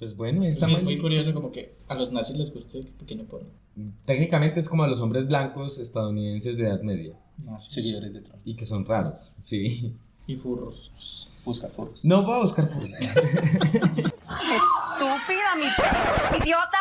Pues bueno, Pues sí, es muy curioso como que a los nazis les guste el pequeño pony. Técnicamente es como a los hombres blancos estadounidenses de edad media. Nazis. Seguidores de Trump. Y que son raros, sí. Y furros. Busca foros. No voy a buscar furros. ¡Estúpida, mi idiota!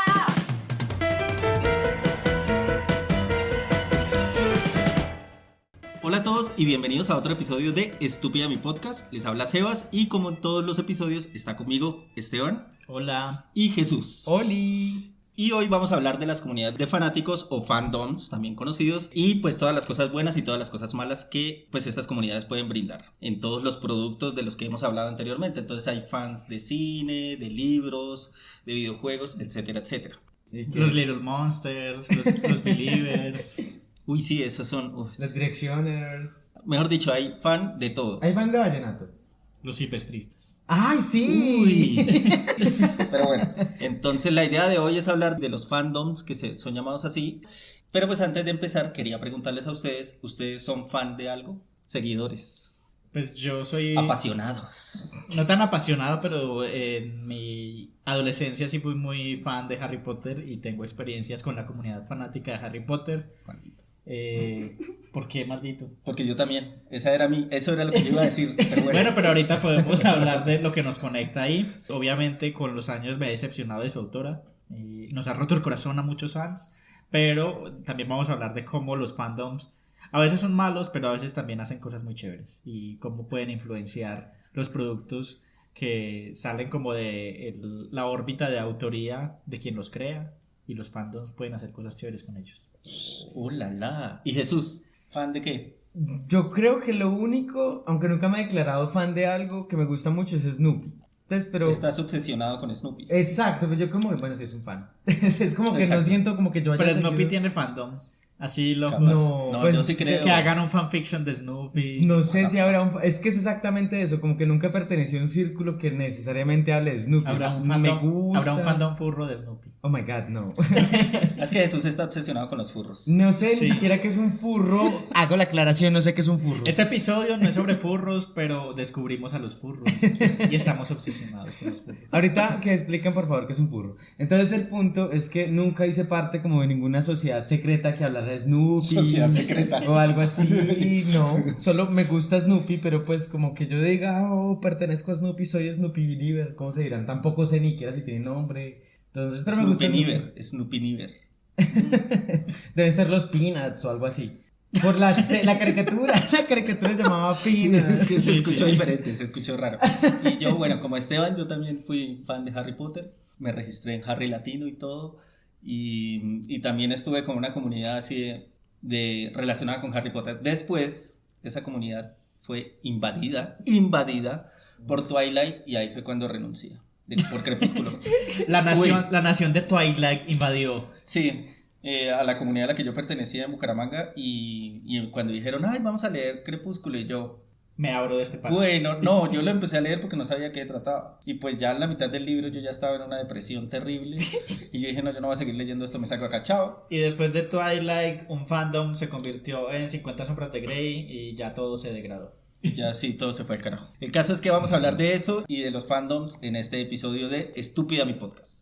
Hola a todos y bienvenidos a otro episodio de Estúpida mi podcast. Les habla Sebas y como en todos los episodios está conmigo Esteban Hola. y Jesús. ¡Oli! Y hoy vamos a hablar de las comunidades de fanáticos o fandoms, también conocidos, y pues todas las cosas buenas y todas las cosas malas que pues estas comunidades pueden brindar en todos los productos de los que hemos hablado anteriormente. Entonces hay fans de cine, de libros, de videojuegos, etcétera, etcétera. Los Little Monsters, los Believers. Uy, sí, esos son... Los Directioners. Mejor dicho, hay fan de todo. ¿Hay fan de vallenato? Los silvestristas. ¡Ay, sí! Uy. Pero bueno, entonces la idea de hoy es hablar de los fandoms que son llamados así. Pero pues antes de empezar quería preguntarles a ustedes, ¿ustedes son fan de algo? Seguidores, Pues yo soy... apasionados. No tan apasionado, pero en mi adolescencia sí fui muy fan de Harry Potter y tengo experiencias con la comunidad fanática de Harry Potter. Maldito. ¿Por qué, maldito? Porque yo también, eso era lo que yo iba a decir. Pero Bueno, pero ahorita podemos hablar de lo que nos conecta ahí. Obviamente con los años me he decepcionado de su autora. Nos ha roto el corazón a muchos fans. Pero también vamos a hablar de cómo los fandoms a veces son malos, pero a veces también hacen cosas muy chéveres. Y cómo pueden influenciar los productos que salen como de la órbita de autoría de quien los crea. Y los fandoms pueden hacer cosas chéveres con ellos. la la. ¿Y Jesús? ¿Fan de qué? Yo creo que lo único, aunque nunca me he declarado fan de algo que me gusta mucho es Snoopy. Entonces, pero... Estás obsesionado con Snoopy. Exacto, pero yo como que, bueno, sí es un fan. Es como que no Exacto. siento como que yo haya Pero Snoopy seguido- tiene fandom. Así locos. No, No, pues, yo sí creo. Que hagan un fanfiction de Snoopy. No sé si habrá un... Es que es exactamente eso, como que nunca pertenecí a un círculo que necesariamente hable de Snoopy. Habrá O sea, un me fandom, gusta... habrá un fandom furro de Snoopy. Oh my god, no. Es que Jesús está obsesionado con los furros. No sé Sí. ni siquiera qué es un furro. Hago la aclaración, no sé qué es un furro. Este episodio no es sobre furros, pero descubrimos a los furros. Y estamos obsesionados con los furros. Ahorita que expliquen por favor qué es un furro. Entonces el punto es que nunca hice parte como de ninguna sociedad secreta que hablara de Snoopy. Sociedad secreta. O algo así, no. Solo me gusta Snoopy, pero pues como que yo diga, oh, pertenezco a Snoopy, soy Snoopy Believer. ¿Cómo se dirán? Tampoco sé ni siquiera si tiene nombre. Entonces, pero me gusta Snoopy Niver. Deben ser los Peanuts o algo así. Por la caricatura. La caricatura se llamaba Peanuts. Que se Sí, escuchó sí. diferente, se escuchó raro. Y yo, bueno, como Esteban, yo también fui fan de Harry Potter. Me registré en Harry Latino y todo. Y también estuve con una comunidad así relacionada con Harry Potter. Después, esa comunidad fue invadida por Twilight y ahí fue cuando renuncié. Por Crepúsculo. La nación de Twilight invadió. Sí, a la comunidad a la que yo pertenecía en Bucaramanga y cuando dijeron, ay, vamos a leer Crepúsculo y yo, Me abro de este parche. bueno, no, yo lo empecé a leer porque no sabía qué trataba y pues ya en la mitad del libro yo ya estaba en una depresión terrible y yo dije, no, yo no voy a seguir leyendo esto, me saco acá, chao. Y después de Twilight, un fandom se convirtió en 50 sombras de Grey y ya todo se degradó. Y ya sí, todo se fue al carajo. El caso es que vamos a hablar de eso y de los fandoms en este episodio de Estúpida mi podcast.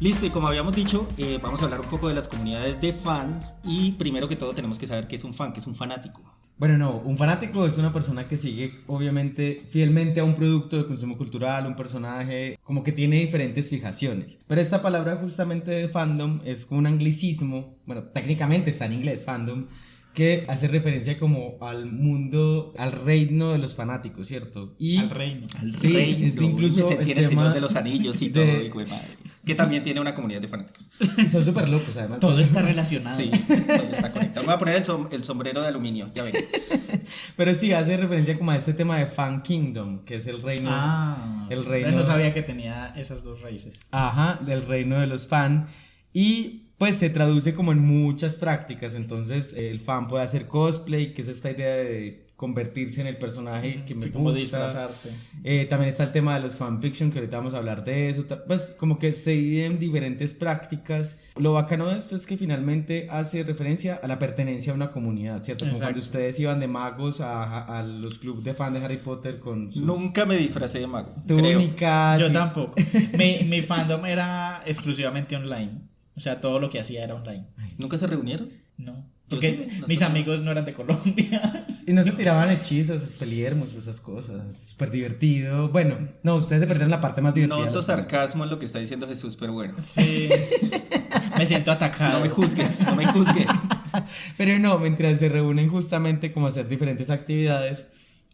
Listo, y como habíamos dicho, vamos a hablar un poco de las comunidades de fans y primero que todo tenemos que saber qué es un fan, qué es un fanático. Bueno, no, un fanático es una persona que sigue obviamente fielmente a un producto de consumo cultural, un personaje, como que tiene diferentes fijaciones. Pero esta palabra justamente de fandom es un anglicismo, bueno, técnicamente está en inglés, fandom, que hace referencia como al mundo, al reino de los fanáticos, ¿cierto? Y Al reino. Al Sí, reino, es incluso se el tiene el tema Señor de los Anillos y todo, de- hijo de madre. Que también tiene una comunidad de fanáticos. son súper locos además. Todo está relacionado. Sí, todo está conectado. Voy a poner el sombrero de aluminio, ya ven. Pero sí, hace referencia como a este tema de Fan Kingdom, que es el reino... el reino... No sabía que tenía esas dos raíces. Ajá, del reino de los fan. Y pues se traduce como en muchas prácticas. Entonces el fan puede hacer cosplay, que es esta idea de convertirse en el personaje que me Sí, gusta. como disfrazarse. También está el tema de los fanfiction, que ahorita vamos a hablar de eso. Pues como que se dividen diferentes prácticas. Lo bacano de esto es que finalmente hace referencia a la pertenencia a una comunidad, ¿cierto? Como Exacto. cuando ustedes iban de magos a los clubes de fan de Harry Potter con sus Nunca me disfracé de mago, creo. túnicas. Yo y- tampoco. Mi fandom era exclusivamente online. O sea, todo lo que hacía era online. ¿Nunca se reunieron? No. Yo Porque sí, no mis sé. amigos no eran de Colombia. Y no se tiraban hechizos, espeliermos, esas cosas. Súper divertido. Bueno, no, ustedes se perdieron la parte más divertida. Noto sarcasmo en lo que está diciendo Jesús, pero bueno. Sí. Me siento atacado. No me juzgues, no me juzgues. Pero no, mientras se reúnen justamente como a hacer diferentes actividades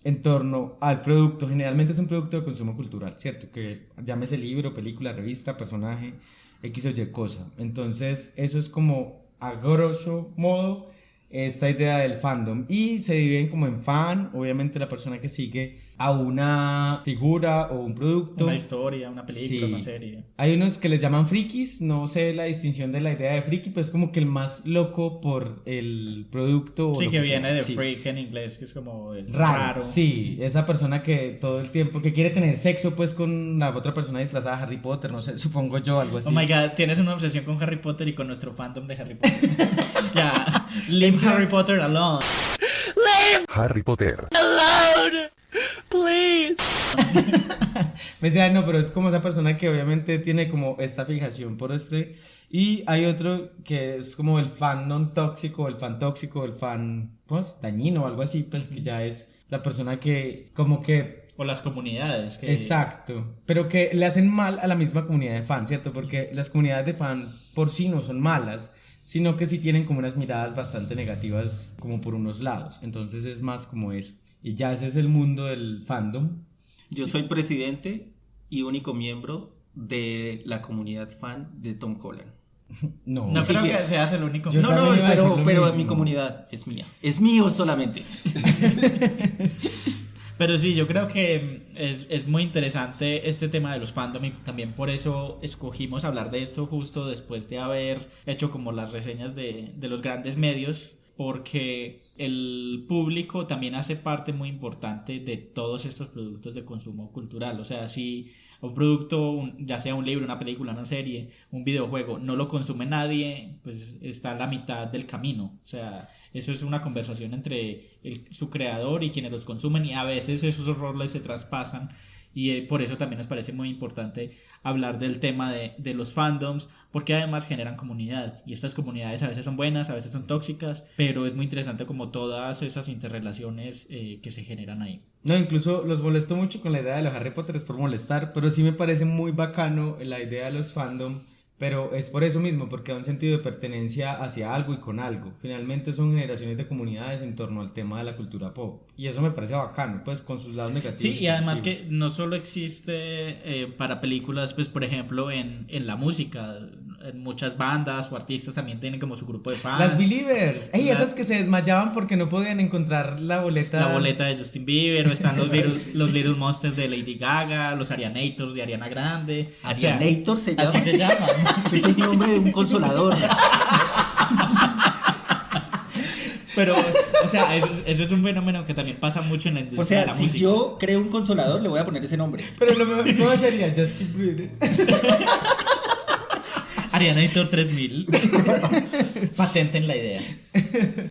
en torno al producto. Generalmente es un producto de consumo cultural, ¿cierto? Que llámese libro, película, revista, personaje, X o Y cosa. Entonces, eso es como a grosso modo esta idea del fandom. Y se dividen como en fan, obviamente la persona que sigue a una figura o un producto. Una historia, una película, Sí. una serie. Hay unos que les llaman frikis, no sé la distinción de la idea de friki, pero es como que el más loco por el producto. O Sí, lo que sea, viene de sí. freak en inglés, que es como el Raro, sí, esa persona que todo el tiempo, que quiere tener sexo pues con la otra persona disfrazada de Harry Potter, no sé, supongo yo, algo así. Oh my god, tienes una obsesión con Harry Potter y con nuestro fandom de Harry Potter. Ya, leave Harry Potter alone. Harry Potter. Mentira, no, pero es como esa persona que obviamente tiene como esta fijación por este. Y hay otro que es como el fan non tóxico, el fan tóxico, el fan, pues, dañino o algo así, pues que ya es la persona que como que O las comunidades. Que... exacto, pero que le hacen mal a la misma comunidad de fan, ¿cierto? Porque las comunidades de fan por sí no son malas, sino que sí tienen como unas miradas bastante negativas como por unos lados, entonces es más como eso. Y ya ese es el mundo del fandom. Yo soy presidente y único miembro de la comunidad fan de Tom Holland. No, No Así creo que- que seas el único. Yo No, también iba a decir lo pero mismo. mi comunidad es mía. Es mío solamente. Pero sí, yo creo que es muy interesante este tema de los fandom y también por eso escogimos hablar de esto justo después de haber hecho como las reseñas de los grandes medios, porque el público también hace parte muy importante de todos estos productos de consumo cultural. O sea, si un producto, ya sea un libro, una película, una serie, un videojuego, no lo consume nadie, pues está a la mitad del camino. O sea, eso es una conversación entre su creador y quienes los consumen y a veces esos roles se traspasan. Y por eso también nos parece muy importante hablar del tema de los fandoms, porque además generan comunidad. Y estas comunidades a veces son buenas, a veces son tóxicas, pero es muy interesante como todas esas interrelaciones que se generan ahí. No, incluso los molesto mucho con la idea de los Harry Potter, es por molestar, pero sí me parece muy bacano la idea de los fandom, pero es por eso mismo, porque da un sentido de pertenencia hacia algo y con algo. Finalmente son generaciones de comunidades en torno al tema de la cultura pop, y eso me parece bacano, pues con sus lados negativos. Sí, y además que positivos. no solo existe para películas, pues por ejemplo en la música, en muchas bandas o artistas también tienen como su grupo de fans. Las Believers, ey, La- esas que se desmayaban porque no podían encontrar la boleta. La boleta de Justin Bieber, o están los Little Monsters de Lady Gaga, los Arianators de Ariana Grande. O sea, Arianator se llama. así se llaman. Ese es el nombre de un consolador. Pero, o sea, eso es un fenómeno que también pasa mucho en la O industria de sea, la si música. yo creo un consolador, le voy a poner ese nombre. Pero lo mejor no sería Just Keep Breathing. Arianator 3000. Patenten la idea.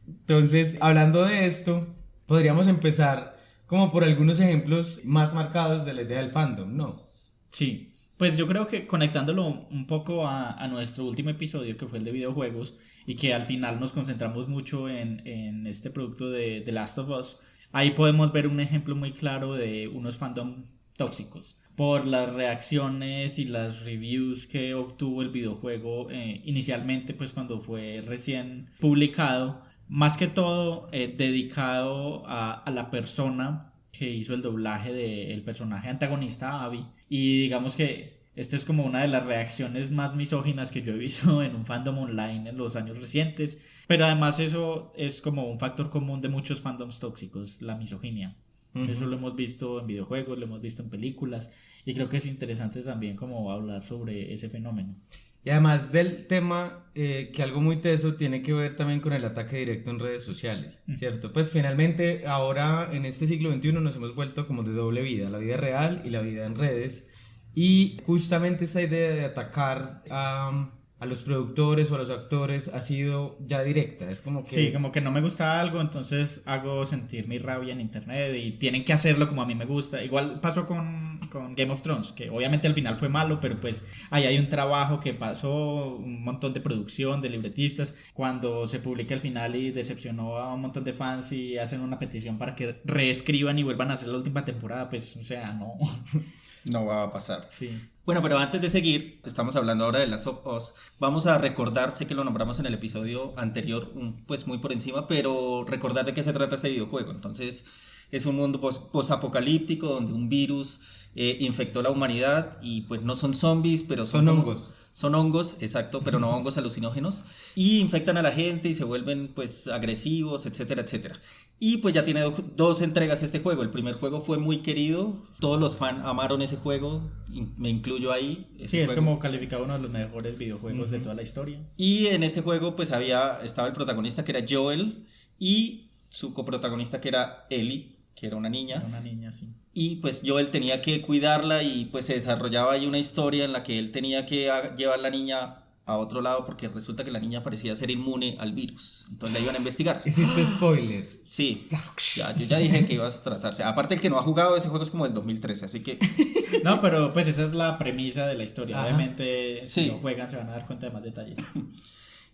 Entonces, hablando de esto, podríamos empezar como por algunos ejemplos más marcados de la idea del fandom, ¿no? Sí, pues yo creo que conectándolo un poco a nuestro último episodio, que fue el de videojuegos, y que al final nos concentramos mucho en este producto de The Last of Us, ahí podemos ver un ejemplo muy claro de unos fandom tóxicos. Por las reacciones y las reviews que obtuvo el videojuego inicialmente, pues cuando fue recién publicado, más que todo dedicado a la persona que hizo el doblaje del personaje antagonista, Abby. Y digamos que esta es como una de las reacciones más misóginas que yo he visto en un fandom online en los años recientes. Pero además eso es como un factor común de muchos fandoms tóxicos, la misoginia. Eso lo hemos visto en videojuegos, lo hemos visto en películas y creo que es interesante también como hablar sobre ese fenómeno. Y además del tema, que algo muy teso tiene que ver también con el ataque directo en redes sociales, ¿cierto? Pues finalmente ahora en este siglo XXI nos hemos vuelto como de doble vida, la vida real y la vida en redes. Y justamente esa idea de atacar a los productores o a los actores ha sido ya directa, es como que... Sí, como que no me gusta algo, entonces hago sentir mi rabia en internet y tienen que hacerlo como a mí me gusta. Igual pasó con Game of Thrones, que obviamente al final fue malo, pero pues ahí hay un trabajo que pasó, un montón de producción, de libretistas, cuando se publica el final y decepcionó a un montón de fans y hacen una petición para que reescriban y vuelvan a hacer la última temporada, pues o sea, no. No va a pasar. Sí. Bueno, pero antes de seguir, estamos hablando ahora de Last of Us. Vamos a recordar, sé que lo nombramos en el episodio anterior, pues muy por encima, pero recordar de qué se trata este videojuego. Entonces, es un mundo post-apocalíptico donde un virus infectó la humanidad y pues no son zombies, pero Son hongos. Son hongos, exacto, pero no hongos alucinógenos. Y infectan a la gente y se vuelven pues agresivos, etcétera, etcétera. Y pues ya tiene dos entregas este juego. El primer juego fue muy querido. Todos los fans amaron ese juego. Me incluyo ahí. Sí, es como calificado uno de los mejores videojuegos de toda la historia. Y en ese juego pues estaba el protagonista que era Joel y su coprotagonista que era Ellie, que era una niña. Era una niña, sí. Y pues Joel tenía que cuidarla y pues se desarrollaba ahí una historia en la que él tenía que llevar a la niña a otro lado porque resulta que la niña parecía ser inmune al virus. Entonces la iban a investigar. Hiciste spoiler. Sí, yo ya dije que iba a tratarse. Aparte el que no ha jugado ese juego es como del 2013, así que... No, pero pues esa es la premisa de la historia. Ajá. Obviamente si Sí. lo juegan se van a dar cuenta de más detalles.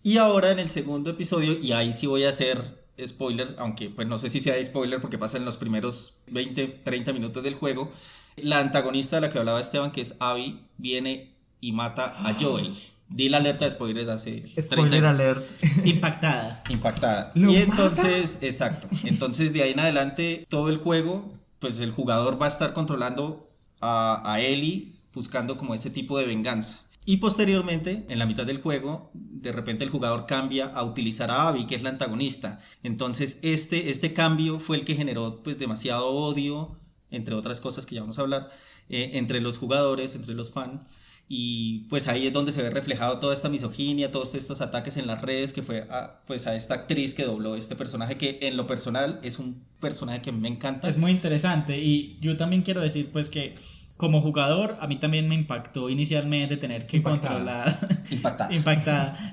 Y ahora en el segundo episodio, y ahí sí voy a hacer spoiler, aunque pues no sé si sea spoiler porque pasa en los primeros 20, 30 minutos del juego, la antagonista de la que hablaba Esteban, que es Abby, viene y mata a Joel. Di la alerta de spoilers hace Spoiler alert. Impactada. impactada. ¿Lo Y entonces, exacto. Entonces de ahí en adelante todo el juego, pues el jugador va a estar controlando a Ellie, buscando como ese tipo de venganza. Y posteriormente, en la mitad del juego, de repente el jugador cambia a utilizar a Abby, que es la antagonista. Entonces este cambio fue el que generó pues demasiado odio, entre otras cosas que ya vamos a hablar, entre los jugadores, entre los fans. Y pues ahí es donde se ve reflejado toda esta misoginia, todos estos ataques en las redes, que fue a esta actriz que dobló este personaje, que en lo personal es un personaje que me encanta. Es muy interesante y yo también quiero decir pues que como jugador a mí también me impactó inicialmente tener que impactada,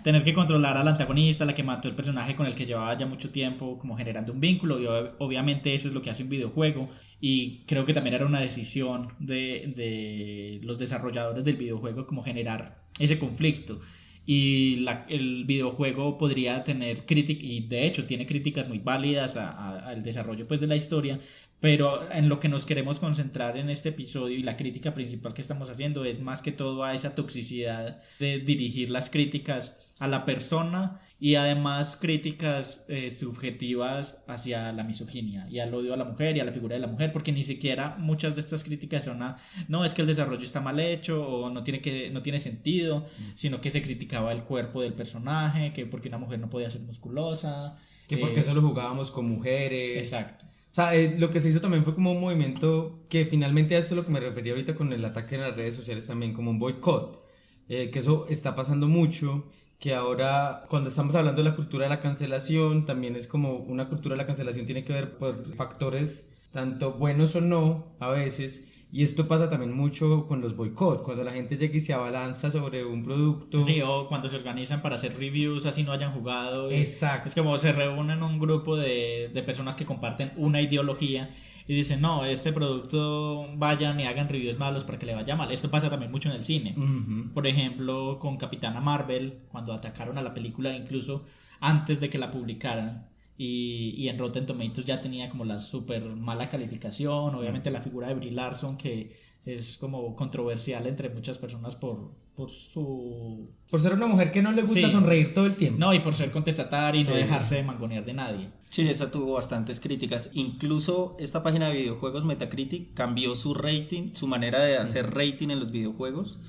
tener que controlar al antagonista, la que mató el personaje con el que llevaba ya mucho tiempo como generando un vínculo y obviamente eso es lo que hace un videojuego y creo que también era una decisión de los desarrolladores del videojuego como generar ese conflicto. Y el videojuego podría tener críticas, y de hecho tiene críticas muy válidas al desarrollo pues, de la historia, pero en lo que nos queremos concentrar en este episodio y la crítica principal que estamos haciendo es más que todo a esa toxicidad de dirigir las críticas a la persona y además críticas subjetivas hacia la misoginia y al odio a la mujer y a la figura de la mujer, porque ni siquiera muchas de estas críticas son no, es que el desarrollo está mal hecho o no tiene sentido, sino que se criticaba el cuerpo del personaje, que porque una mujer no podía ser musculosa, Que porque solo jugábamos con mujeres. Exacto. O sea, lo que se hizo también fue como un movimiento que finalmente a esto es lo que me refería ahorita con el ataque en las redes sociales también, como un boicot, que eso está pasando mucho, que ahora cuando estamos hablando de la cultura de la cancelación, también es como una cultura de la cancelación tiene que ver por factores tanto buenos o no a veces, y esto pasa también mucho con los boicots, cuando la gente llega y se abalanza sobre un producto. Sí, o cuando se organizan para hacer reviews así no hayan jugado. Exacto. Es como se reúnen un grupo de personas que comparten una ideología y dicen, no, este producto vayan y hagan reviews malos para que le vaya mal. Esto pasa también mucho en el cine. Uh-huh. Por ejemplo, con Capitana Marvel, cuando atacaron a la película incluso antes de que la publicaran. Y en Rotten Tomatoes ya tenía como la súper mala calificación. Obviamente la figura de Brie Larson, que es como controversial entre muchas personas por su... Por ser una mujer que no le gusta Sí. sonreír todo el tiempo. No, y por ser contestataria y no Sí. dejarse de mangonear de nadie. Sí, esa tuvo bastantes críticas. Incluso esta página de videojuegos Metacritic cambió su rating, su manera de hacer rating en los videojuegos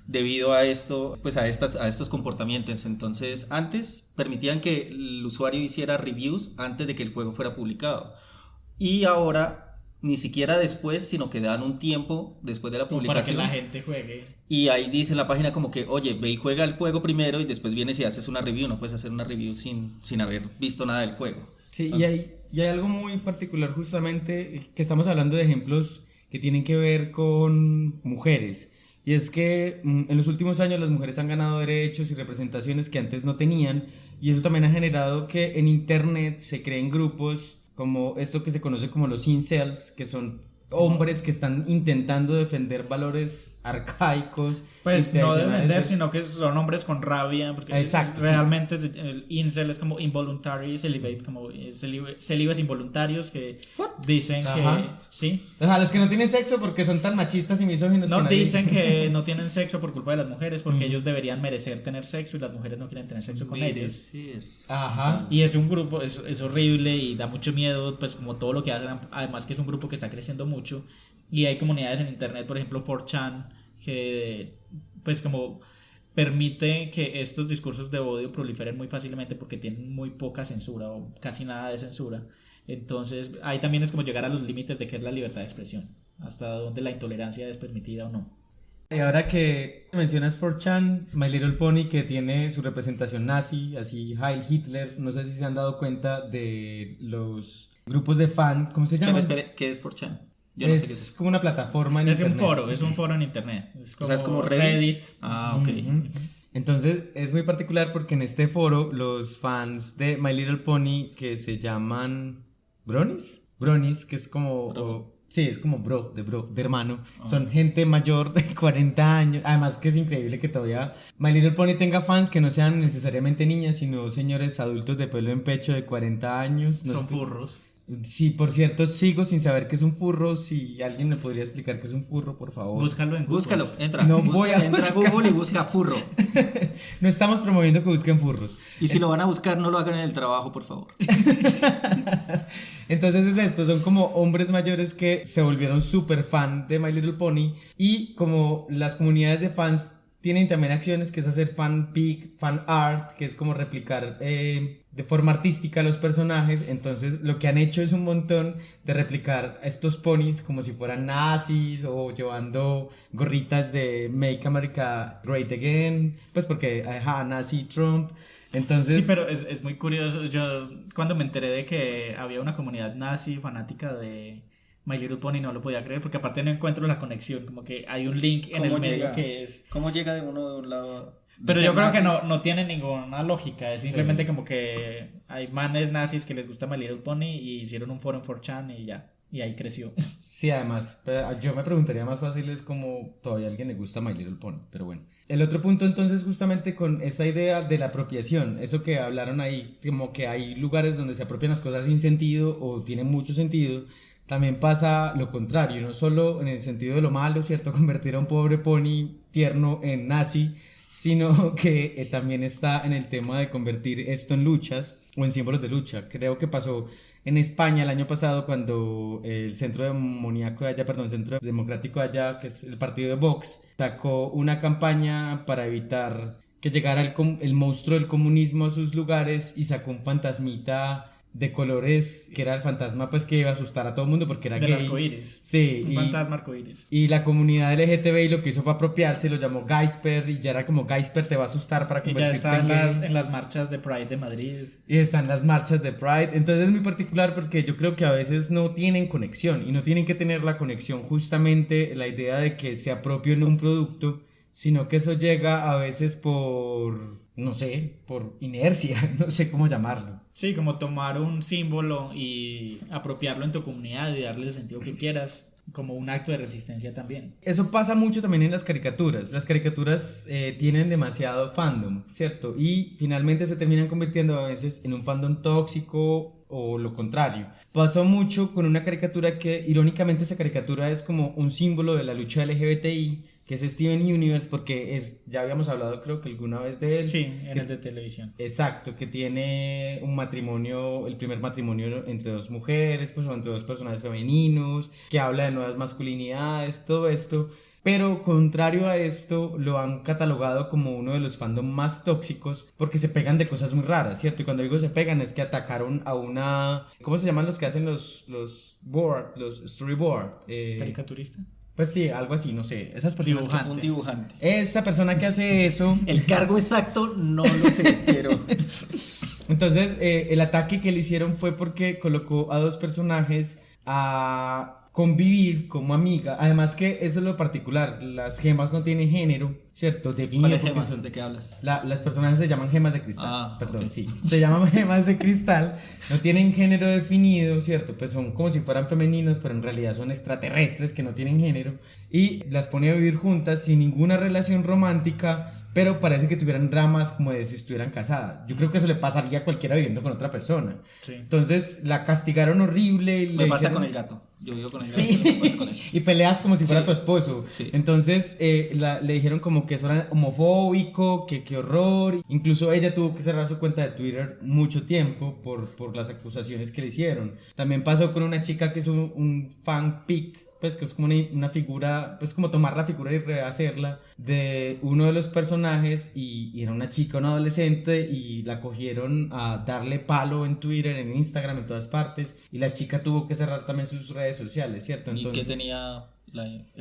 debido a esto, pues a estos comportamientos. Entonces, antes permitían que el usuario hiciera reviews antes de que el juego fuera publicado. Y ahora ni siquiera después, sino que dan un tiempo después de la Como para que publicación. la gente juegue. Y ahí dice en la página como que, oye, ve y juega el juego primero y después vienes y haces una review. No puedes hacer una review sin haber visto nada del juego. Sí, y hay algo muy particular justamente que estamos hablando de ejemplos que tienen que ver con mujeres. Y es que en los últimos años las mujeres han ganado derechos y representaciones que antes no tenían. Y eso también ha generado que en internet se creen grupos como esto que se conoce como los incels, que son hombres que están intentando defender valores arcaicos. Pues y no tradicionales defender, sino que son hombres con rabia, porque Exacto, realmente el incel es como involuntary celibate, como celibes involuntarios que dicen que Ajá. sí. O sea, los que no tienen sexo porque son tan machistas y misóginos. No, que nadie- dicen que no tienen sexo por culpa de las mujeres, porque Mm. ellos deberían merecer tener sexo y las mujeres no quieren tener sexo con ellos. Ajá. Y es un grupo, es horrible y da mucho miedo, pues como todo lo que hacen, además que es un grupo que está creciendo mucho y hay comunidades en internet, por ejemplo 4chan, que pues como permite que estos discursos de odio proliferen muy fácilmente porque tienen muy poca censura o casi nada de censura. Entonces ahí también es como llegar a los límites de qué es la libertad de expresión, hasta dónde la intolerancia es permitida o no. Y ahora que mencionas 4chan, My Little Pony, que tiene su representación nazi, así Heil Hitler, no sé si se han dado cuenta de los grupos de fan, ¿cómo se llama? Espera, ¿qué es 4chan? Yo no sé qué es Es eso. como una plataforma en Es un internet. foro, es un foro en internet. Es O como, sea, es como Reddit. Ah, ok. Ujú. Entonces es muy particular porque en este foro los fans de My Little Pony que se llaman Bronies, que es como sí, es como de hermano. Son gente mayor de 40 años. Además que es increíble que todavía My Little Pony tenga fans que no sean necesariamente niñas, sino señores adultos de pelo en pecho de 40 años. No Son sé- furros. Sí, por cierto, sigo sin saber qué es un furro. Si alguien me podría explicar qué es un furro, por favor. Búscalo en Google. Búscalo, entra. No voy a entra a buscar. Google y busca furro. No estamos promoviendo que busquen furros. Y si lo van a buscar, no lo hagan en el trabajo, por favor. Entonces es esto, son como hombres mayores que se volvieron súper fan de My Little Pony y como las comunidades de fans tienen también acciones que es hacer fanpic, fan art, que es como replicar de forma artística los personajes, entonces lo que han hecho es un montón de replicar a estos ponis como si fueran nazis o llevando gorritas de Make America Great Again, pues porque ajá, nazi Trump. Entonces, Sí, pero es muy curioso. Yo cuando me enteré de que había una comunidad nazi fanática de My Little Pony no lo podía creer porque aparte no encuentro la conexión, como que hay un link en el ¿Cómo medio llega? que es... ¿Cómo llega de uno de un lado? de Pero ser yo creo que nazi? no tiene ninguna lógica, es simplemente como que hay manes nazis que les gusta My Little Pony y hicieron un foro en 4chan y ya, y ahí creció. sí, además, pero yo me preguntaría más fácil es como todavía a alguien le gusta My Little Pony, pero bueno. El otro punto entonces justamente con esta idea de la apropiación, eso que hablaron ahí, como que hay lugares donde se apropian las cosas sin sentido o tienen mucho sentido, también pasa lo contrario, no solo en el sentido de lo malo, ¿cierto? Convertir a un pobre pony tierno en nazi, sino que también está en el tema de convertir esto en luchas o en símbolos de lucha. Creo que pasó en España el año pasado cuando el Centro Demoníaco de allá, perdón, Centro Democrático de allá, que es el partido de Vox, sacó una campaña para evitar que llegara el monstruo del comunismo a sus lugares y sacó un fantasmita de colores que era el fantasma pues que iba a asustar a todo el mundo porque era Del gay. arcoíris. Sí, Un fantasma arcoíris. y la comunidad LGTBI lo que hizo fue apropiarse, lo llamó Gaisper y ya era como Gaisper te va a asustar para Y ya convertirte está en gay. en las marchas de Pride de Madrid. Y están las marchas de Pride. Entonces es muy particular porque yo creo que a veces no tienen conexión y no tienen que tener la conexión justamente la idea de que se apropien un producto, sino que eso llega a veces por, no sé, por inercia, no sé cómo llamarlo. Sí, como tomar un símbolo y apropiarlo en tu comunidad y darle el sentido que quieras, como un acto de resistencia también. Eso pasa mucho también en las caricaturas. Las caricaturas tienen demasiado fandom, ¿cierto? Y finalmente se terminan convirtiendo a veces en un fandom tóxico o lo contrario. Pasó mucho con una caricatura que, irónicamente, esa caricatura es como un símbolo de la lucha LGBTI, que es Steven Universe, porque ya habíamos hablado creo que alguna vez de él. Sí, en que, el de televisión. Exacto, que tiene un matrimonio, el primer matrimonio entre dos mujeres, pues o entre dos personajes femeninos, que habla de nuevas masculinidades, todo esto. Pero contrario a esto, lo han catalogado como uno de los fandom más tóxicos porque se pegan de cosas muy raras, ¿cierto? Y cuando digo se pegan es que atacaron a una... ¿Cómo se llaman los que hacen los board, los storyboard? ¿Caricaturista? Pues sí, algo así, no sé. Esas personas... Dibujante. Un dibujante. Esa persona que hace eso... El cargo exacto no lo sé, pero... Entonces, el ataque que le hicieron fue porque colocó a dos personajes a convivir como amiga. Además que eso es lo particular, las gemas no tienen género, ¿cierto? Definido ¿Cuáles porque gemas? son... ¿De qué hablas? Las personajes se llaman gemas de cristal, perdón, ok. sí. Se llaman gemas de cristal, no tienen género definido, ¿cierto? Pues son como si fueran femeninos, pero en realidad son extraterrestres que no tienen género. Y las pone a vivir juntas sin ninguna relación romántica, pero parece que tuvieran dramas como de si estuvieran casadas. Yo creo que eso le pasaría a cualquiera viviendo con otra persona. Sí. Entonces la castigaron horrible. Y Me le pasa hicieron- con el gato. Yo vivo con el gato. Sí, me pasa con él. y peleas como si fuera Sí. tu esposo. Sí. Entonces le dijeron como que eso era homofóbico, que qué horror. Incluso ella tuvo que cerrar su cuenta de Twitter mucho tiempo por las acusaciones que le hicieron. También pasó con una chica que es un fanfic, pues que es como una figura, pues como tomar la figura y rehacerla de uno de los personajes y era una chica, una adolescente y la cogieron a darle palo en Twitter, en Instagram, en todas partes y la chica tuvo que cerrar también sus redes sociales, ¿cierto? ¿Y Entonces, qué tenía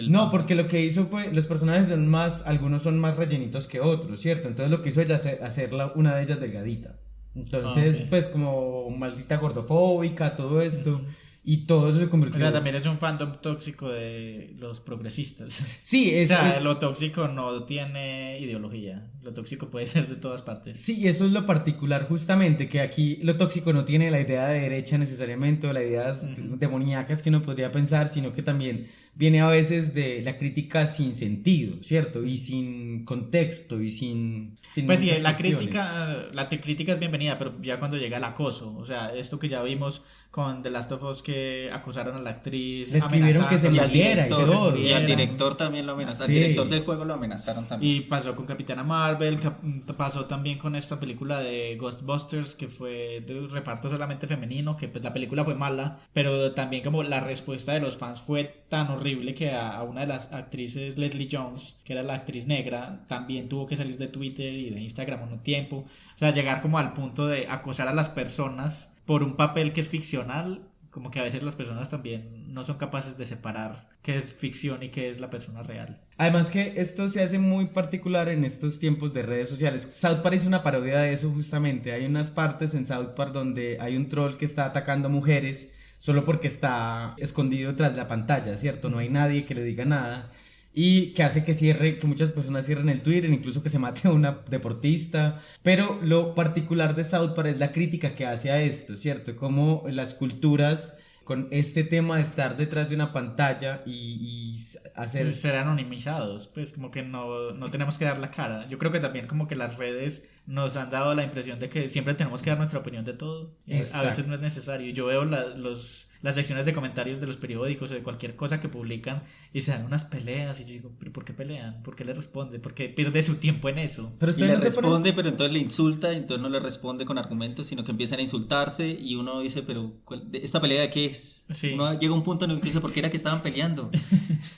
no, porque lo que hizo fue, los personajes son más, algunos son más rellenitos que otros, ¿cierto? Entonces lo que hizo ella hacerla una de ellas delgadita. Entonces, ok. pues como maldita gordofóbica, todo esto. Y todo eso se convirtió... O sea, también es un fandom tóxico de los progresistas. Sí, O sea, lo tóxico no tiene ideología. Lo tóxico puede ser de todas partes. Sí, eso es lo particular justamente, que aquí lo tóxico no tiene la idea de derecha necesariamente o las ideas demoníacas que uno podría pensar, sino que también viene a veces de la crítica sin sentido, ¿cierto? Y sin contexto y sin Pues sí, muchas la cuestiones. crítica es bienvenida, pero ya cuando llega el acoso, o sea, esto que ya vimos con The Last of Us que acusaron a la actriz, Le escribieron que se amenazándola, muriera y todo. Y al director también lo amenazaron. Sí. Al director del juego lo amenazaron también. Y pasó con Capitana Marvel, pasó también con esta película de Ghostbusters que fue de un reparto solamente femenino, que pues la película fue mala, pero también como la respuesta de los fans fue tan horrible que a una de las actrices, Leslie Jones, que era la actriz negra, también tuvo que salir de Twitter y de Instagram un tiempo. O sea, llegar como al punto de acosar a las personas por un papel que es ficcional, como que a veces las personas también no son capaces de separar qué es ficción y qué es la persona real. Además que esto se hace muy particular en estos tiempos de redes sociales. South Park es una parodia de eso justamente. Hay unas partes en South Park donde hay un troll que está atacando a mujeres solo porque está escondido tras la pantalla, ¿cierto? No hay nadie que le diga nada. Y que hace que muchas personas cierren el Twitter, incluso que se mate a una deportista. Pero lo particular de South Park es la crítica que hace a esto, ¿cierto? Como las culturas con este tema de estar detrás de una pantalla y hacer... Ser anonimizados, pues como que no tenemos que dar la cara. Yo creo que también como que las redes nos han dado la impresión de que siempre tenemos que dar nuestra opinión de todo. A Exacto. veces no es necesario. Yo veo las secciones de comentarios de los periódicos o de cualquier cosa que publican y se dan unas peleas y yo digo, ¿pero por qué pelean? ¿Por qué le responde? ¿Por qué pierde su tiempo en eso? Pero Y ustedes le no se ponen- responde, pero entonces le insulta, y entonces no le responde con argumentos, sino que empiezan a insultarse y uno dice, pero ¿esta pelea de qué es? Sí. Uno llega a un punto en el que dice, ¿por qué era que estaban peleando?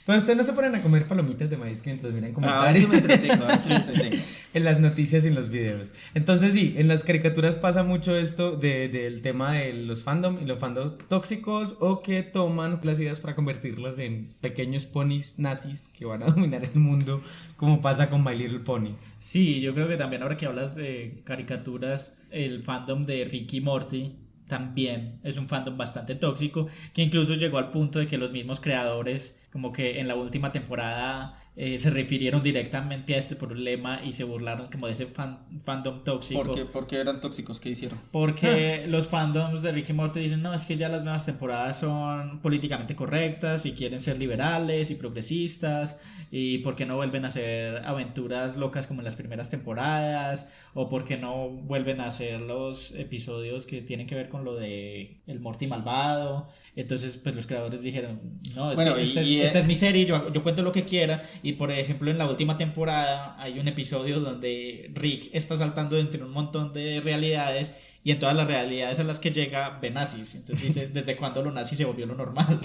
Pero ustedes no se ponen a comer palomitas de maíz mientras miran A ver comentarios si me entretengo, a ver si me entretengo. en las noticias y en los videos. Entonces sí, en las caricaturas pasa mucho esto del tema de los fandom y los fandom tóxicos o que toman las ideas para convertirlas en pequeños ponis nazis que van a dominar el mundo, como pasa con My Little Pony. Sí, yo creo que también ahora que hablas de caricaturas, el fandom de Ricky y Morty también es un fandom bastante tóxico, que incluso llegó al punto de que los mismos creadores, como que en la última temporada, se refirieron directamente a este problema y se burlaron como de ese fandom tóxico. ¿Por qué eran tóxicos? ¿Qué hicieron? Porque los fandoms de Rick y Morty dicen, no, es que ya las nuevas temporadas son políticamente correctas y quieren ser liberales y progresistas, y por qué no vuelven a hacer aventuras locas como en las primeras temporadas, o por qué no vuelven a hacer los episodios que tienen que ver con lo de el Morty malvado. Entonces pues los creadores dijeron, no, es Bueno, que y esta es mi serie, yo cuento lo que quiera, y Y por ejemplo, en la última temporada hay un episodio donde Rick está saltando entre un montón de realidades y en todas las realidades a las que llega ve nazis. Entonces dice, ¿desde cuándo lo nazi se volvió lo normal?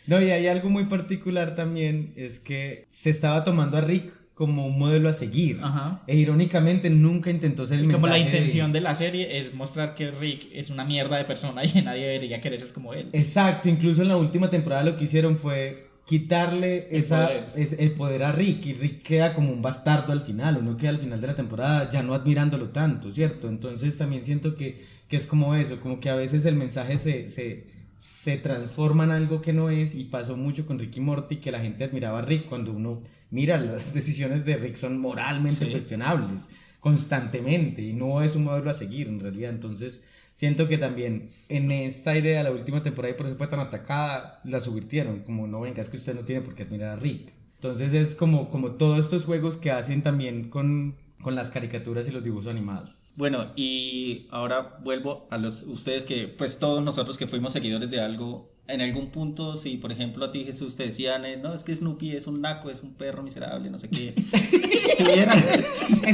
No, y hay algo muy particular también, es que se estaba tomando a Rick como un modelo a seguir. Ajá. E irónicamente nunca intentó ser el Como mensaje la intención de la serie es mostrar que Rick es una mierda de persona y nadie debería querer ser como él. Exacto, incluso en la última temporada lo que hicieron fue quitarle el poder a Rick, y Rick queda como un bastardo al final, uno queda al final de la temporada ya no admirándolo tanto, ¿cierto? Entonces también siento que es como eso, como que a veces el mensaje se transforma en algo que no es, y pasó mucho con Rick y Morty, que la gente admiraba a Rick cuando uno mira las decisiones de Rick son moralmente cuestionables constantemente y no es un modelo a seguir en realidad. Entonces siento que también en esta idea la última temporada, y por eso fue tan atacada, la subvirtieron, como no, venga, es que usted no tiene por qué admirar a Rick. Entonces es como todos estos juegos que hacen también con las caricaturas y los dibujos animados. Bueno, y ahora vuelvo a ustedes que, pues todos nosotros que fuimos seguidores de algo, en algún punto, si por ejemplo a ti, Jesús, te decían, no, es que Snoopy es un naco, es un perro miserable, no sé qué.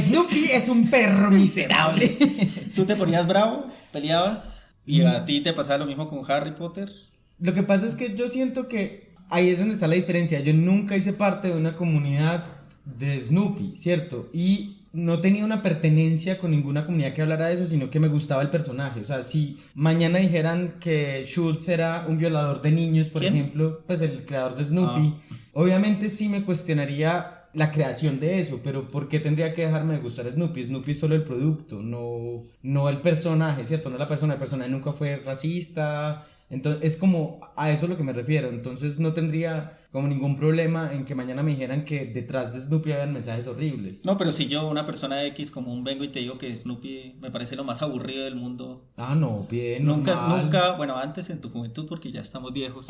Snoopy es un perro miserable. ¿Tú te ponías bravo? ¿Peleabas? ¿Y a ti te pasaba lo mismo con Harry Potter? Lo que pasa es que yo siento que ahí es donde está la diferencia. Yo nunca hice parte de una comunidad de Snoopy, ¿cierto? Y no tenía una pertenencia con ninguna comunidad que hablara de eso, sino que me gustaba el personaje. O sea, si mañana dijeran que Schultz era un violador de niños, por ejemplo, pues el creador de Snoopy, obviamente sí me cuestionaría la creación de eso, pero ¿por qué tendría que dejarme de gustar Snoopy? Snoopy es solo el producto, no el personaje, ¿cierto? No la persona, el personaje nunca fue racista. Entonces es como a eso a lo que me refiero. Entonces no tendría como ningún problema en que mañana me dijeran que detrás de Snoopy habían mensajes horribles. No, pero si yo, una persona X común, vengo y te digo que Snoopy me parece lo más aburrido del mundo. Ah, no, bien, Nunca, bueno, antes en tu juventud, porque ya estamos viejos,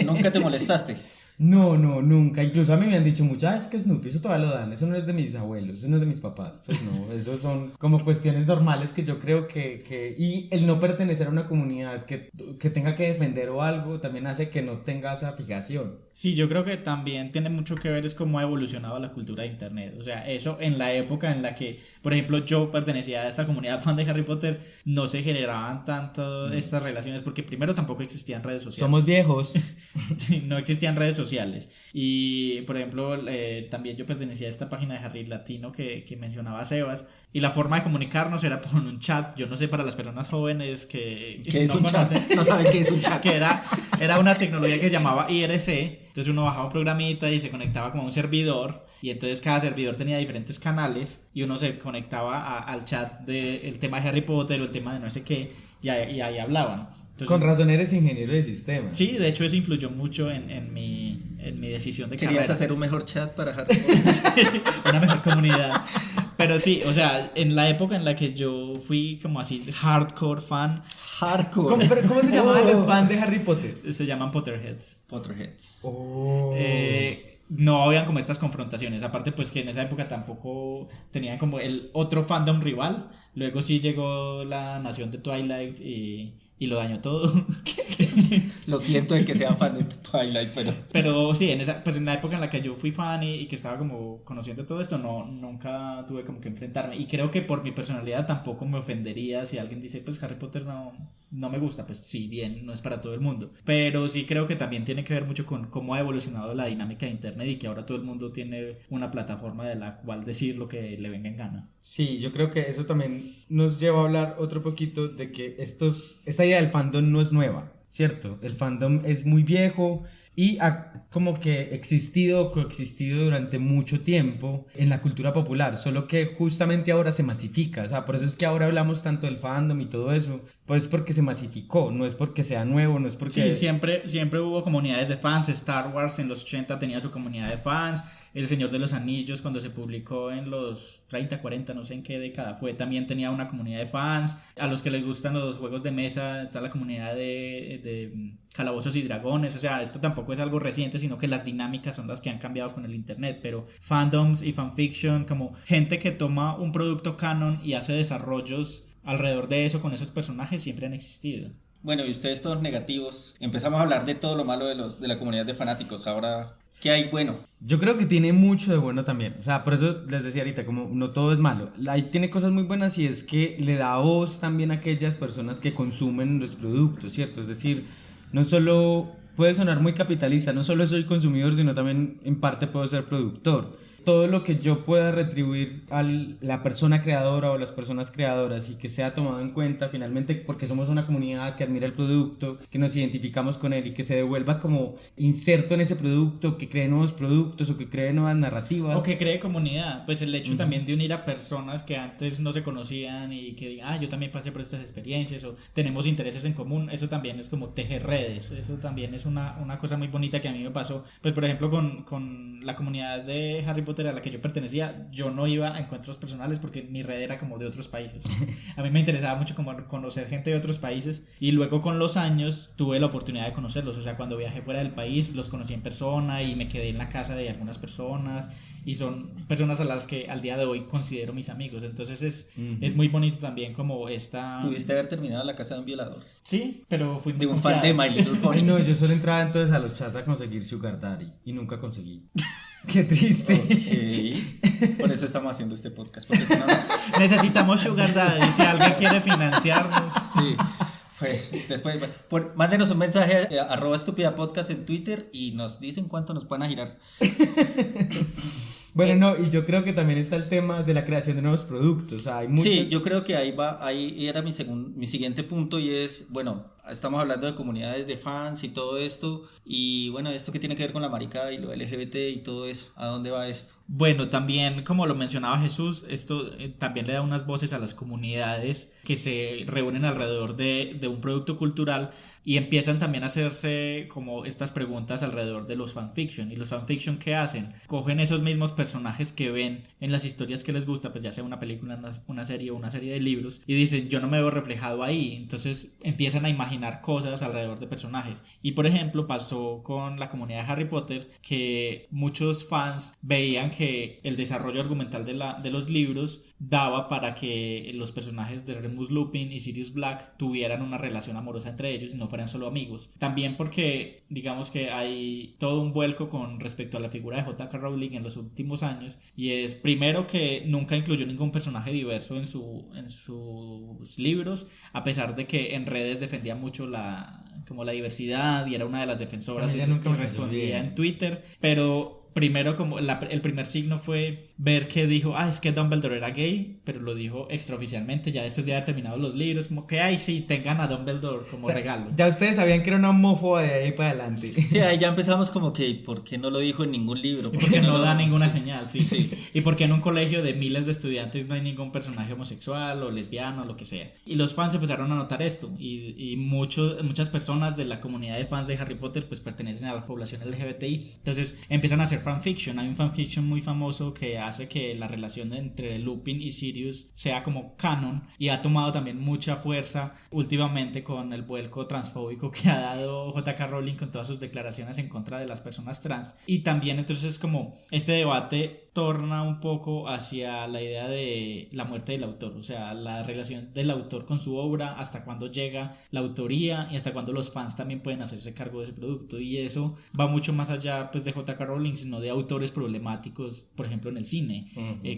nunca te molestaste. No, nunca. Incluso a mí me han dicho mucho, es que Snoopy, eso todavía lo dan, eso no es de mis abuelos, eso no es de mis papás. Pues no, eso son como cuestiones normales que yo creo que... Y el no pertenecer a una comunidad que tenga que defender o algo, también hace que no tenga esa fijación. Sí, yo creo que también tiene mucho que ver es cómo ha evolucionado la cultura de internet. O sea, eso en la época en la que, por ejemplo, yo pertenecía a esta comunidad fan de Harry Potter, no se generaban tanto estas relaciones porque primero tampoco existían redes sociales. Somos viejos. Sí, no existían redes sociales. Y, por ejemplo, también yo pertenecía a esta página de Harry Latino que mencionaba Sebas. Y la forma de comunicarnos era por un chat. Yo no sé, para las personas jóvenes que no conocen, no saben qué es un chat. Que era una tecnología que se llamaba IRC. Entonces uno bajaba un programita y se conectaba como a un servidor. Y entonces cada servidor tenía diferentes canales. Y uno se conectaba al chat del tema de Harry Potter o el tema de no sé qué. Y ahí hablaban. Entonces, con razón eres ingeniero de sistemas. Sí, de hecho eso influyó mucho en mi decisión de carrera. ¿Querías hacer un mejor chat para Harry Potter? Una mejor comunidad. Pero sí, o sea, en la época en la que yo fui como así hardcore fan. Hardcore. ¿Cómo se llamaban los fans de Harry Potter? Se llaman Potterheads. Potterheads. No habían como estas confrontaciones. Aparte, pues que en esa época tampoco tenían como el otro fandom rival. Luego sí llegó la nación de Twilight y lo dañó todo. Lo siento de que sea fan de Twilight, pero sí, pues en la época en la que yo fui fan y que estaba como conociendo todo esto, nunca tuve como que enfrentarme. Y creo que por mi personalidad tampoco me ofendería si alguien dice, pues Harry Potter no me gusta. Pues sí, bien, no es para todo el mundo. Pero sí creo que también tiene que ver mucho con cómo ha evolucionado la dinámica de internet y que ahora todo el mundo tiene una plataforma de la cual decir lo que le venga en gana. Sí, yo creo que eso también nos lleva a hablar otro poquito de que esta idea del fandom no es nueva, ¿cierto? El fandom es muy viejo y ha como que coexistido durante mucho tiempo en la cultura popular, solo que justamente ahora se masifica. O sea, por eso es que ahora hablamos tanto del fandom y todo eso, pues porque se masificó, no es porque sea nuevo, no es porque... Sí, siempre hubo comunidades de fans. Star Wars en los 80 tenía su comunidad de fans. El Señor de los Anillos, cuando se publicó en los 30, 40, no sé en qué década fue, también tenía una comunidad de fans. A los que les gustan los juegos de mesa está la comunidad de Calabozos y Dragones. O sea, esto tampoco es algo reciente, sino que las dinámicas son las que han cambiado con el internet. Pero fandoms y fanfiction, como gente que toma un producto canon y hace desarrollos alrededor de eso con esos personajes, siempre han existido. Bueno, y ustedes todos negativos. Empezamos a hablar de todo lo malo de la comunidad de fanáticos. Ahora, ¿qué hay bueno? Yo creo que tiene mucho de bueno también. O sea, por eso les decía ahorita, como no todo es malo. Ahí tiene cosas muy buenas y es que le da voz también a aquellas personas que consumen los productos, ¿cierto? Es decir, no solo puede sonar muy capitalista, no solo soy consumidor, sino también en parte puedo ser productor. Todo lo que yo pueda retribuir a la persona creadora o las personas creadoras y que sea tomado en cuenta finalmente porque somos una comunidad que admira el producto, que nos identificamos con él y que se devuelva como inserto en ese producto, que cree nuevos productos o que cree nuevas narrativas. O que cree comunidad, pues el hecho también de unir a personas que antes no se conocían y que digan, yo también pasé por estas experiencias o tenemos intereses en común, eso también es como tejer redes, eso también es una cosa muy bonita que a mí me pasó, pues por ejemplo con la comunidad de Harry Potter a la que yo pertenecía, yo no iba a encuentros personales porque mi red era como de otros países. A mí me interesaba mucho como conocer gente de otros países y luego con los años tuve la oportunidad de conocerlos, o sea, cuando viajé fuera del país los conocí en persona y me quedé en la casa de algunas personas y son personas a las que al día de hoy considero mis amigos, entonces es muy bonito también como esta... ¿Pudiste haber terminado en la casa de un violador? Sí, pero fui muy De un confiado. fan de My Little Pony. Ay, no, yo solo entraba entonces a los chats a conseguir Sugar Daddy y nunca conseguí. Qué triste. Ok. Por eso estamos haciendo este podcast. Porque si no, Necesitamos Sugar Daddy, si alguien quiere financiarnos. sí. Pues después, mándenos un mensaje a @estupidapodcast en Twitter y nos dicen cuánto nos van a girar. Bueno, no, y yo creo que también está el tema de la creación de nuevos productos. O sea, hay muchas... Sí, yo creo que ahí era mi siguiente punto y es, bueno, estamos hablando de comunidades de fans y todo esto, y bueno, esto que tiene que ver con la maricada y lo LGBT y todo eso, ¿a dónde va esto? Bueno, también como lo mencionaba Jesús, esto también le da unas voces a las comunidades que se reúnen alrededor de un producto cultural y empiezan también a hacerse como estas preguntas alrededor de los fanfiction. ¿Y los fanfiction qué hacen? Cogen esos mismos personajes que ven en las historias que les gusta, pues ya sea una película, una serie o una serie de libros, y dicen, yo no me veo reflejado ahí. Entonces empiezan a imaginar cosas alrededor de personajes. Y por ejemplo pasó con la comunidad de Harry Potter que muchos fans veían que el desarrollo argumental de los libros daba para que los personajes de Remus Lupin y Sirius Black tuvieran una relación amorosa entre ellos y no fueran solo amigos. También porque digamos que hay todo un vuelco con respecto a la figura de J.K. Rowling en los últimos años, y es primero que nunca incluyó ningún personaje diverso en sus libros, a pesar de que en redes defendía mucho la diversidad y era una de las defensoras y nunca me respondía en Twitter, pero primero como el primer signo fue ver que dijo, es que Dumbledore era gay, pero lo dijo extraoficialmente ya después de haber terminado los libros, como que, sí, tengan a Dumbledore como regalo. Ya ustedes sabían que era una homófoba de ahí para adelante. Sí, ahí ya empezamos como que, ¿por qué no lo dijo en ningún libro? Y porque no da ninguna sí. señal, sí. Y porque en un colegio de miles de estudiantes no hay ningún personaje homosexual o lesbiano o lo que sea. Y los fans empezaron a notar esto, y muchas personas de la comunidad de fans de Harry Potter pues pertenecen a la población LGBTI, entonces empiezan a hacer fanfiction. Hay un fanfiction muy famoso que hace que la relación entre Lupin y Sirius sea como canon, y ha tomado también mucha fuerza últimamente con el vuelco transfóbico que ha dado J.K. Rowling con todas sus declaraciones en contra de las personas trans. Y también entonces como este debate torna un poco hacia la idea de la muerte del autor, o sea, la relación del autor con su obra, hasta cuándo llega la autoría y hasta cuándo los fans también pueden hacerse cargo de ese producto, y eso va mucho más allá pues de J.K. Rowling, sino de autores problemáticos, por ejemplo en el cine,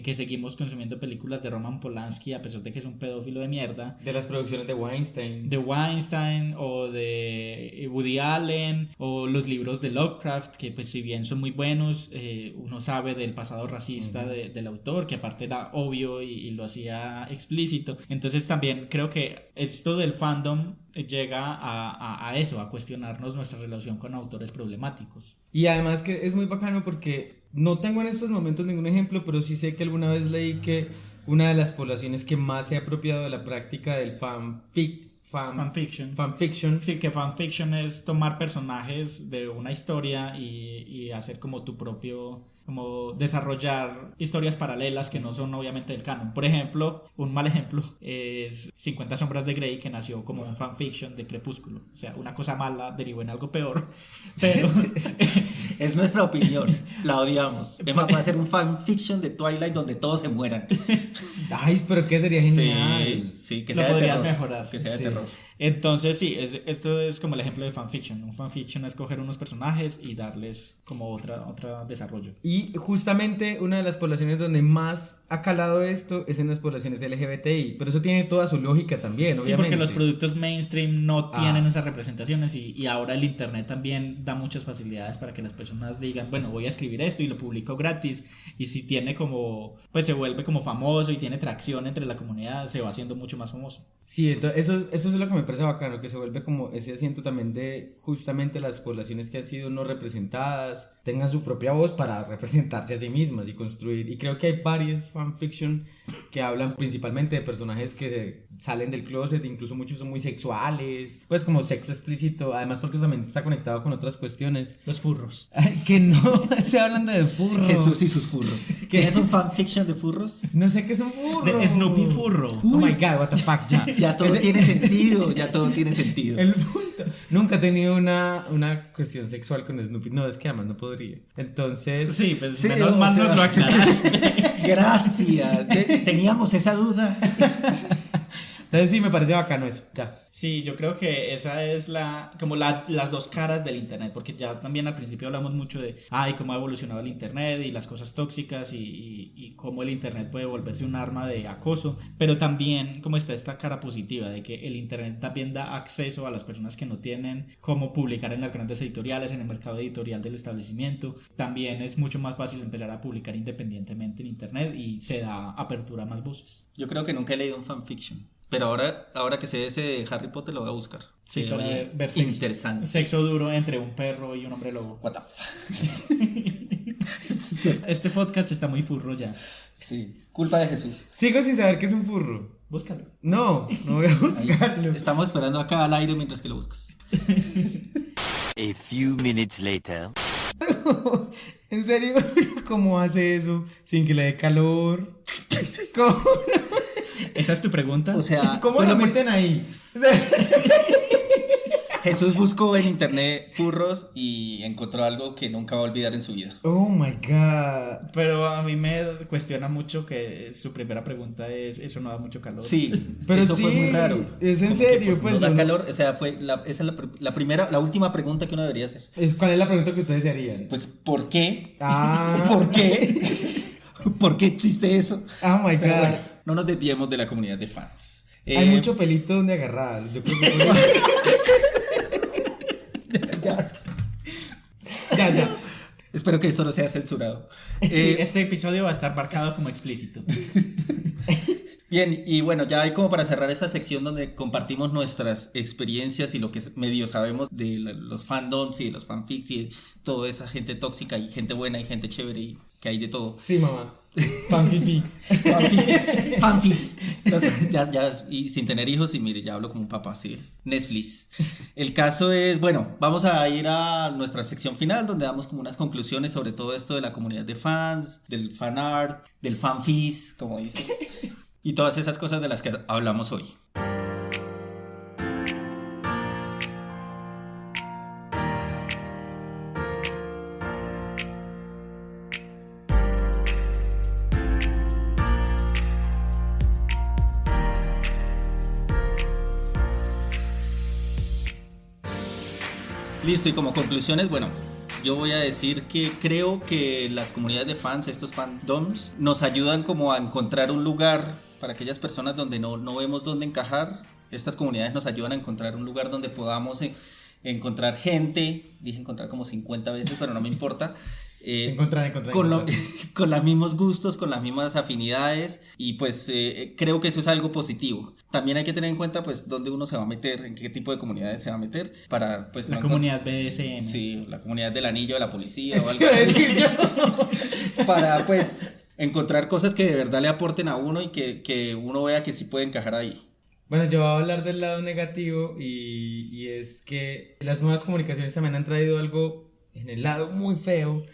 que seguimos consumiendo películas de Roman Polanski a pesar de que es un pedófilo de mierda, De las producciones de Weinstein. o de Woody Allen, o los libros de Lovecraft, que pues si bien son muy buenos, uno sabe del pasado racista del autor, que aparte era obvio y lo hacía explícito. Entonces también creo que esto del fandom llega a eso, a cuestionarnos nuestra relación con autores problemáticos. Y además que es muy bacano porque no tengo en estos momentos ningún ejemplo, pero sí sé que alguna vez leí que una de las poblaciones que más se ha apropiado de la práctica del fanfiction. Sí, que fanfiction es tomar personajes de una historia y hacer como tu propio como desarrollar historias paralelas que no son obviamente del canon. Por ejemplo, un mal ejemplo es 50 sombras de Grey, que nació como un fanfiction de Crepúsculo. O sea, una cosa mala derivó en algo peor, pero... Es nuestra opinión, la odiamos. Emma va a hacer un fanfiction de Twilight donde todos se mueran. Ay, pero que sería genial. Sí, que Lo sea de podrías terror. mejorar. Que sea de Sí. terror. Entonces sí, esto es como el ejemplo de fanfiction. Un fanfiction es coger unos personajes y darles como otra desarrollo. Y justamente una de las poblaciones donde más ha calado esto es en las poblaciones LGBTI, pero eso tiene toda su lógica también, Sí, obviamente. porque los productos mainstream no tienen Ah. esas representaciones y ahora el internet también da muchas facilidades para que las personas digan, bueno, voy a escribir esto y lo publico gratis, y si tiene como, pues se vuelve como famoso y tiene tracción entre la comunidad, se va haciendo mucho más famoso. Sí, entonces eso es lo que me parece bacano, que se vuelve como ese asiento también de justamente las poblaciones que han sido no representadas, tengan su propia voz para representarse a sí mismas y construir. Y creo que hay varios fanfiction que hablan principalmente de personajes que se salen del closet, incluso muchos son muy sexuales, pues como sexo explícito, además porque eso también está conectado con otras cuestiones. Los furros. Ay, que no, estoy hablando de furro. Jesús y sus furros. ¿Quieres un fanfiction de furros? No sé qué es un furro. De Snoopy furro. Oh my god, what the fuck, ya. Ya todo tiene sentido, ya todo tiene sentido. El punto. Nunca he tenido una cuestión sexual con Snoopy. No, es que además no podría. Entonces. Sí, pues Sí, menos o mal sea, nos lo aclaraste. Gracias. Teníamos esa duda. Entonces sí, me parece bacano eso. Ya. Sí, yo creo que esa es las dos caras del internet, porque ya también al principio hablamos mucho de cómo ha evolucionado el internet y las cosas tóxicas y cómo el internet puede volverse un arma de acoso, pero también como está esta cara positiva de que el internet también da acceso a las personas que no tienen cómo publicar en las grandes editoriales, en el mercado editorial del establecimiento. También es mucho más fácil empezar a publicar independientemente en internet y se da apertura a más voces. Yo creo que nunca he leído un fanfiction. Pero ahora que sé ese de Harry Potter lo voy a buscar. Sí, para oye, ver sexo. interesante. Sexo duro entre un perro y un hombre lobo. What the fuck. Este podcast está muy furro ya. Sí, culpa de Jesús. Sigo sin saber qué es un furro. Búscalo. No voy a Ahí, buscarlo. estamos esperando acá al aire mientras que lo buscas. A few minutes later. ¿En serio? ¿Cómo hace eso sin que le dé calor? ¿Cómo, ¿Esa es tu pregunta? O sea, ¿Cómo fue lo lo que- meten ahí? O sea, Jesús buscó en internet furros y encontró algo que nunca va a olvidar en su vida. oh my god. Pero a mí me cuestiona mucho que su primera pregunta es, eso no da mucho calor. Sí, Pero eso sí, fue muy raro. es en Como que, serio, no pues, da no. calor, o sea, esa es la última pregunta que uno debería hacer. ¿Cuál es la pregunta que ustedes se harían? Pues, ¿por qué? Ah. ¿Por qué? ¿Por qué existe eso? Oh my Pero god. bueno, no nos desviemos de la comunidad de fans. Hay mucho pelito donde agarrar. Yo creo que ya. Espero que esto no sea censurado. Sí, Eh, este episodio va a estar marcado como explícito. Bien, y bueno, ya hay como para cerrar esta sección donde compartimos nuestras experiencias y lo que medio sabemos de los fandoms y de los fanfics y de toda esa gente tóxica y gente buena y gente chévere y que hay de todo. Sí, mamá. Fanfifi. Fanfics. Entonces, ya, y sin tener hijos, y mire, ya hablo como un papá, sí. Netflix. El caso es, bueno, vamos a ir a nuestra sección final, donde damos como unas conclusiones sobre todo esto de la comunidad de fans, del fan art, del fanfics, como dicen, y todas esas cosas de las que hablamos hoy. Listo, y como conclusiones, bueno, yo voy a decir que creo que las comunidades de fans, estos fandoms, nos ayudan como a encontrar un lugar para aquellas personas donde no vemos dónde encajar. Estas comunidades nos ayudan a encontrar un lugar donde podamos encontrar gente, dije encontrar como 50 veces, pero no me importa. Encontrar. Con los mismos gustos, con las mismas afinidades, y pues creo que eso es algo positivo. También hay que tener en cuenta pues dónde uno se va a meter, en qué tipo de comunidades se va a meter para pues La no comunidad BDSM. Sí, la comunidad del anillo de la policía Eso o algo iba a así. decir yo. Para pues encontrar cosas que de verdad le aporten a uno y que uno vea que sí puede encajar ahí. Bueno, yo voy a hablar del lado negativo y es que las nuevas comunicaciones también han traído algo en el lado muy feo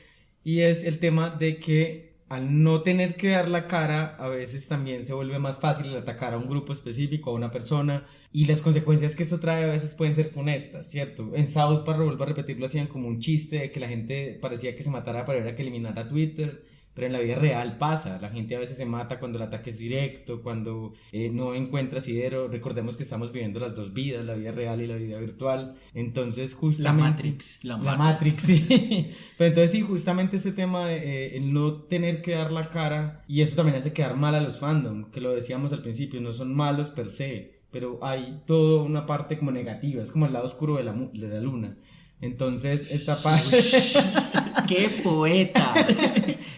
y es el tema de que al no tener que dar la cara, a veces también se vuelve más fácil atacar a un grupo específico, a una persona, y las consecuencias que esto trae a veces pueden ser funestas, ¿cierto? En South Park, vuelvo a repetirlo, hacían como un chiste de que la gente parecía que se matara para ver a que eliminara Twitter, pero en la vida real pasa, la gente a veces se mata cuando el ataque es directo, cuando no encuentra asidero. Recordemos que estamos viviendo las dos vidas, la vida real y la vida virtual, entonces justamente... La La Matrix, sí. Pero entonces sí, justamente ese tema de el no tener que dar la cara, y eso también hace quedar mal a los fandom, que lo decíamos al principio, no son malos per se, pero hay toda una parte como negativa, es como el lado oscuro de la luna. Entonces esta parte... ¡Qué poeta!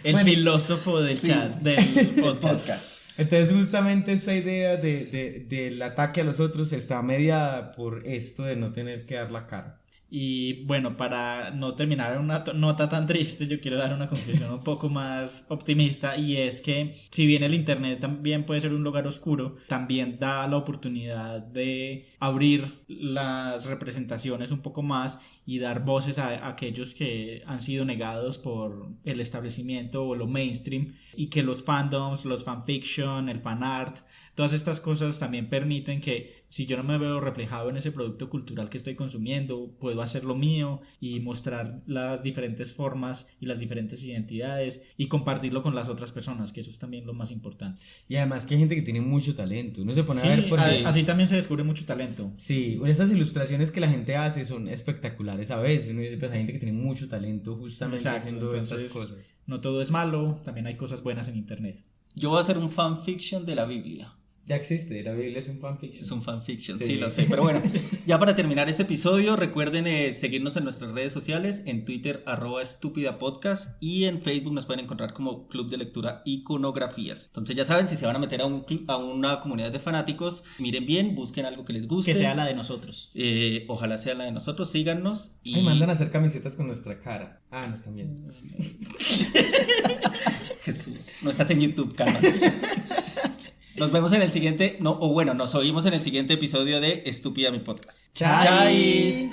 El Bueno, filósofo del sí. chat, del podcast. Entonces justamente esta idea del ataque a los otros está mediada por esto de no tener que dar la cara. Y bueno, para no terminar en una nota tan triste, yo quiero dar una conclusión un poco más optimista, y es que si bien el internet también puede ser un lugar oscuro, también da la oportunidad de abrir las representaciones un poco más y dar voces a aquellos que han sido negados por el establecimiento o lo mainstream, y que los fandoms, los fanfiction, el fanart, todas estas cosas también permiten que, si yo no me veo reflejado en ese producto cultural que estoy consumiendo, puedo hacer lo mío y mostrar las diferentes formas y las diferentes identidades y compartirlo con las otras personas, que eso es también lo más importante. Y además que hay gente que tiene mucho talento, uno se pone Sí, a ver por ahí. así también se descubre mucho talento. Sí, esas ilustraciones que la gente hace son espectaculares a veces. Uno dice, pues hay gente que tiene mucho talento justamente Exacto, haciendo entonces, estas cosas. No todo es malo, también hay cosas buenas en internet. Yo voy a hacer un fanfiction de la Biblia. Ya existe, la Biblia es un fanfiction. Es un fanfiction, Sí. sí, lo sé. Pero bueno, ya para terminar este episodio, recuerden seguirnos en nuestras redes sociales, en Twitter, @estúpidapodcast, y en Facebook nos pueden encontrar como Club de Lectura Iconografías. Entonces ya saben, si se van a meter a una comunidad de fanáticos, miren bien, busquen algo que les guste. Que sea la de nosotros. Ojalá sea la de nosotros, síganos. Y Ay, mandan a hacer camisetas con nuestra cara. Ah, no están bien. Jesús, no estás en YouTube, calma. Nos vemos en el siguiente, nos oímos en el siguiente episodio de Estúpida mi podcast. ¡Chais!